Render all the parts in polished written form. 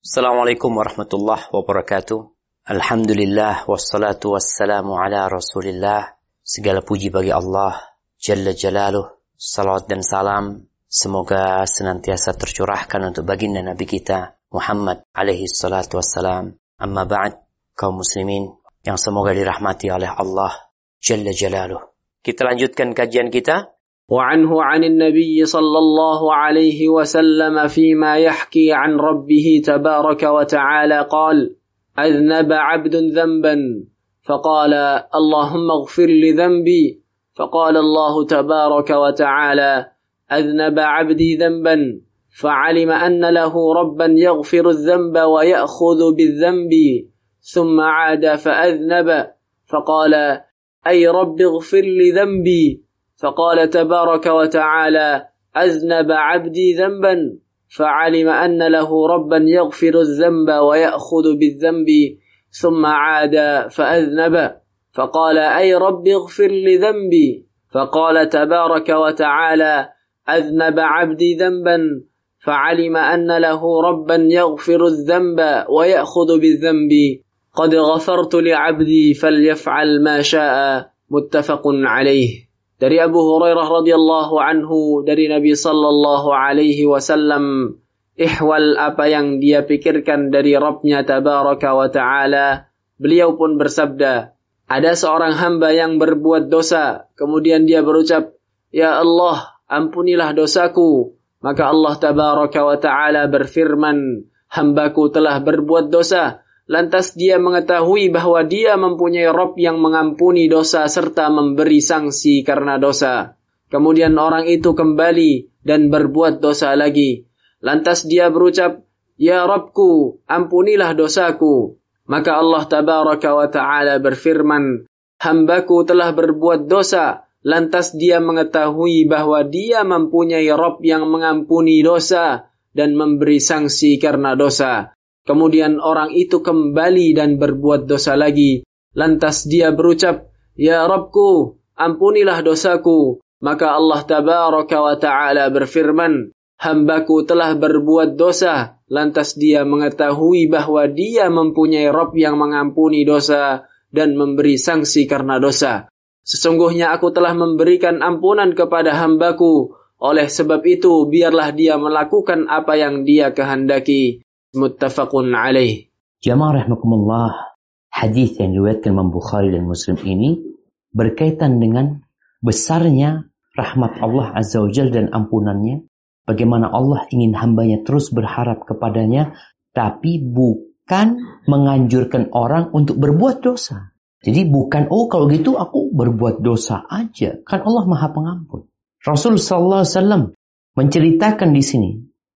Assalamualaikum warahmatullahi wabarakatuh. Alhamdulillah wassalatu wassalamu ala Rasulillah. Segala puji bagi Allah Jalla Jalaluh. Salawat dan salam semoga senantiasa tercurahkan untuk baginda Nabi kita Muhammad alaihi salatu wassalam. Amma ba'd, kaum muslimin yang semoga dirahmati oleh Allah Jalla Jalaluh. Kita lanjutkan kajian kita. وعنه عن النبي صلى الله عليه وسلم فيما يحكي عن ربه تبارك وتعالى قال: أذنب عبد ذنبا فقال: اللهم اغفر لي ذنبي، فقال الله تبارك وتعالى: أذنب عبدي ذنبا، فعلم أن له ربا يغفر الذنب ويأخذ بالذنب، ثم عاد فأذنب فقال: أي رب اغفر لي ذنبي، فقال تبارك وتعالى: أذنب عبدي ذنبا، فعلم أن له ربا يغفر الذنب ويأخذ بالذنب، ثم عاد فأذنب فقال: أي رب اغفر لي ذنبي، فقال تبارك وتعالى: أذنب عبدي ذنبا، فعلم أن له ربا يغفر الذنب ويأخذ بالذنب، قد غفرت لعبدي فليفعل ما شاء، متفق عليه. Dari Abu Hurairah radhiyallahu anhu, dari Nabi sallallahu alaihi wasallam, ihwal apa yang dia pikirkan dari Rabb-Nya tabaraka wa ta'ala. Beliau pun bersabda, ada seorang hamba yang berbuat dosa, kemudian dia berucap, Ya Allah, ampunilah dosaku. Maka Allah tabaraka wa ta'ala berfirman, hambaku telah berbuat dosa. Lantas dia mengetahui bahwa dia mempunyai Rabb yang mengampuni dosa serta memberi sanksi karena dosa. Kemudian orang itu kembali dan berbuat dosa lagi. Lantas dia berucap, Ya Rabbku, ampunilah dosaku. Maka Allah tabaraka wa ta'ala berfirman, hambaku telah berbuat dosa. Lantas dia mengetahui bahwa dia mempunyai Rabb yang mengampuni dosa dan memberi sanksi karena dosa. Kemudian orang itu kembali dan berbuat dosa lagi. Lantas dia berucap, Ya Rabbku, ampunilah dosaku. Maka Allah tabaraka wa ta'ala berfirman, hambaku telah berbuat dosa. Lantas dia mengetahui bahwa dia mempunyai Rabb yang mengampuni dosa dan memberi sanksi karena dosa. Sesungguhnya aku telah memberikan ampunan kepada hambaku. Oleh sebab itu, biarlah dia melakukan apa yang dia kehendaki. Muttafaqun alaih. Jamaah rahimakumullah, hadis yang diriwayatkan Imam Bukhari dan Muslim ini berkaitan dengan besarnya rahmat Allah Azza wa Jalla dan ampunannya. Bagaimana Allah ingin hambanya terus berharap kepadanya, tapi bukan menganjurkan orang untuk berbuat dosa. Jadi bukan, kalau gitu aku berbuat dosa aja. Kan Allah Maha Pengampun. Rasul sallallahu alaihi wasallam menceritakan di sini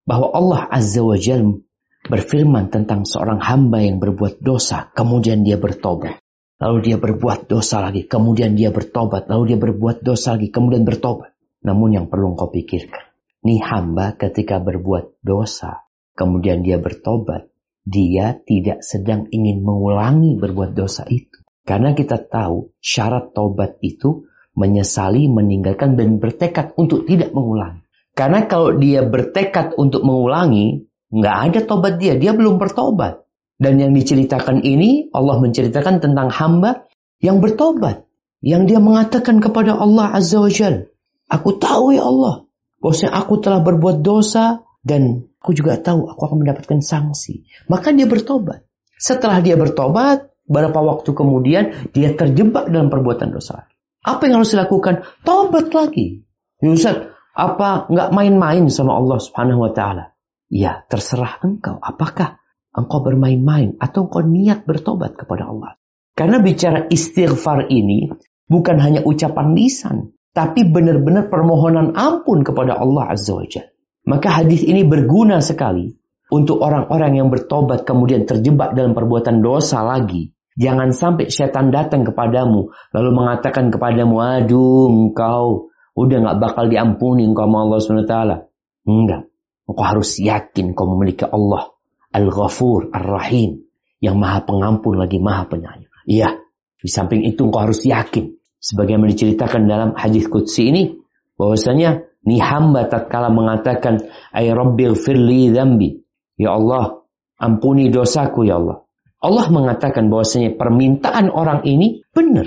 bahwa Allah Azza wa Jalla berfirman tentang seorang hamba yang berbuat dosa, kemudian dia bertobat. Lalu dia berbuat dosa lagi, kemudian dia bertobat. Lalu dia berbuat dosa lagi, kemudian bertobat. Namun yang perlu engkau pikirkan, nih hamba ketika berbuat dosa, kemudian dia bertobat, dia tidak sedang ingin mengulangi berbuat dosa itu. Karena kita tahu syarat tobat itu menyesali, meninggalkan, dan bertekad untuk tidak mengulangi. Karena kalau dia bertekad untuk mengulangi, nggak ada tobat dia belum bertobat. Dan yang diceritakan ini, Allah menceritakan tentang hamba yang bertobat. Yang dia mengatakan kepada Allah Azza wa Jalla, aku tahu ya Allah, bahwasanya aku telah berbuat dosa, dan aku juga tahu aku akan mendapatkan sanksi. Maka dia bertobat. Setelah dia bertobat, beberapa waktu kemudian, dia terjebak dalam perbuatan dosa. Apa yang harus dilakukan? Tobat lagi. Ya Ustaz, apa nggak main-main sama Allah Subhanahu wa Ta'ala? Ya, terserah engkau. Apakah engkau bermain-main atau engkau niat bertobat kepada Allah? Karena bicara istighfar ini bukan hanya ucapan lisan, tapi benar-benar permohonan ampun kepada Allah Azza wa Jalla. Maka hadis ini berguna sekali untuk orang-orang yang bertobat kemudian terjebak dalam perbuatan dosa lagi. Jangan sampai setan datang kepadamu lalu mengatakan kepadamu, aduh engkau udah gak bakal diampuni engkau sama Allah SWT. Enggak. Engkau harus yakin kau memiliki Allah Al-Ghafur Ar-Rahim yang Maha Pengampun lagi Maha Penyayang. Iya, di samping itu engkau harus yakin, sebagaimana diceritakan dalam hadis qudsi ini, bahwasanya nih hamba tatkala mengatakan ay rabbighfirli dzambi, ya Allah, Ampuni dosaku ya Allah. Allah mengatakan bahwasanya permintaan orang ini benar,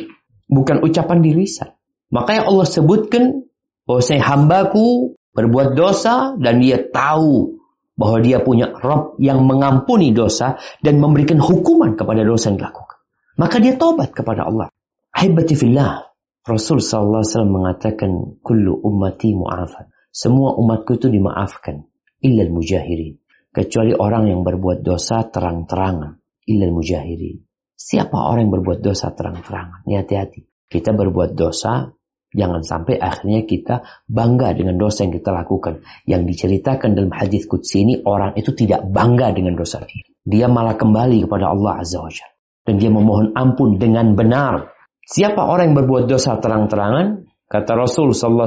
bukan ucapan di lisan. Makanya Allah sebutkan bahwasanya hambaku berbuat dosa dan dia tahu bahwa dia punya Rabb yang mengampuni dosa dan memberikan hukuman kepada dosa yang dilakukan. Maka dia taubat kepada Allah. Ahibati fillah, Rasul SAW mengatakan, kullu ummati mu'afan. Semua umatku itu dimaafkan. Illal mujahirin. Kecuali orang yang berbuat dosa terang-terangan. Illal mujahirin. Siapa orang yang berbuat dosa terang-terangan? Ini hati-hati. Kita berbuat dosa, jangan sampai akhirnya kita bangga dengan dosa yang kita lakukan. Yang diceritakan dalam hadis qudsi ini, orang itu tidak bangga dengan dosa dia. Dia malah kembali kepada Allah Azza wa Jalla. Dan dia memohon ampun dengan benar. Siapa orang yang berbuat dosa terang-terangan? Kata Rasul SAW,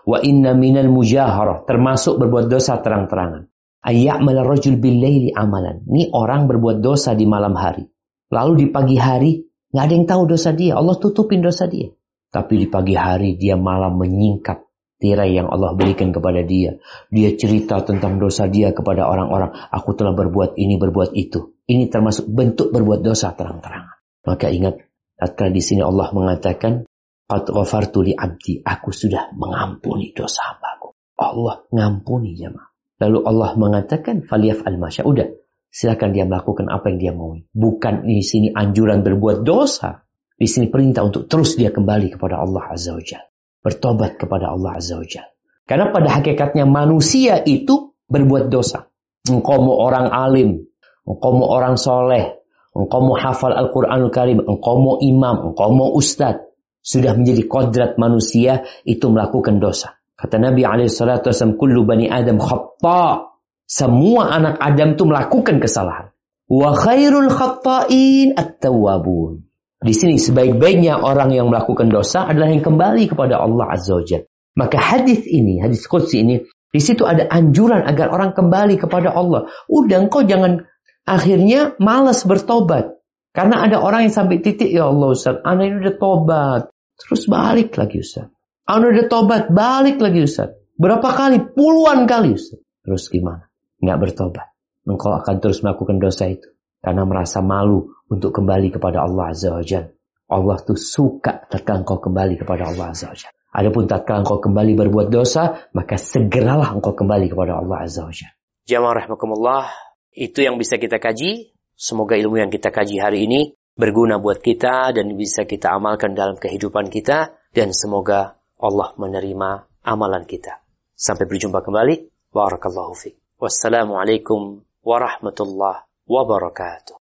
wa inna minal mujaharah, termasuk berbuat dosa terang-terangan. Ayya'mal rajul bil-laili amalan. Ini orang berbuat dosa di malam hari. Lalu di pagi hari, nggak ada yang tahu dosa dia. Allah tutupin dosa dia. Tapi di pagi hari, dia malah menyingkap tirai yang Allah berikan kepada dia. Dia cerita tentang dosa dia kepada orang-orang. Aku telah berbuat ini, berbuat itu. Ini termasuk bentuk berbuat dosa terang-terangan. Maka ingat, tatkala di sini Allah mengatakan, qad ghafartu li abdi. Aku sudah mengampuni dosa hambaku. Allah ngampuni jemaah. Lalu Allah mengatakan, falyaf'al ma syaa. Udah, silakan dia melakukan apa yang dia mau. Bukan di sini anjuran berbuat dosa. Di sini perintah untuk terus dia kembali kepada Allah Azza wa Jalla. Bertobat kepada Allah Azza wa Jalla. Karena pada hakikatnya manusia itu berbuat dosa. Engkau mau orang alim, engkau mau orang soleh, engkau mau hafal Al-Quranul Karim, engkau mau imam, engkau mau ustadz. Sudah menjadi kodrat manusia itu melakukan dosa. Kata Nabi SAW, kullu bani Adam khata'. Semua anak Adam itu melakukan kesalahan. Wa khairul khata'in at-tawwabun. Di sini sebaik-baiknya orang yang melakukan dosa adalah yang kembali kepada Allah Azza wa Jalla. Maka hadis ini, hadis qudsi ini, di situ ada anjuran agar orang kembali kepada Allah. Udah, engkau jangan akhirnya malas bertobat. Karena ada orang yang sampai titik, ya Allah Ustaz, anak ini udah tobat. Terus balik lagi Ustaz. Anak udah tobat, balik lagi Ustaz. Berapa kali? Puluhan kali Ustaz. Terus gimana? Nggak bertobat. Engkau akan terus melakukan dosa itu. Karena merasa malu untuk kembali kepada Allah Azza wa Jalla. Allah tuh suka tatkala engkau kembali kepada Allah Azza wa Jalla. Adapun tatkala engkau kembali berbuat dosa, maka segeralah engkau kembali kepada Allah Azza wa Jalla. Jamaah rahimakumullah, itu yang bisa kita kaji. Semoga ilmu yang kita kaji hari ini berguna buat kita dan bisa kita amalkan dalam kehidupan kita. Dan semoga Allah menerima amalan kita. Sampai berjumpa kembali. Barakallahu fiik. Wassalamualaikum warahmatullahi wabarakatuh.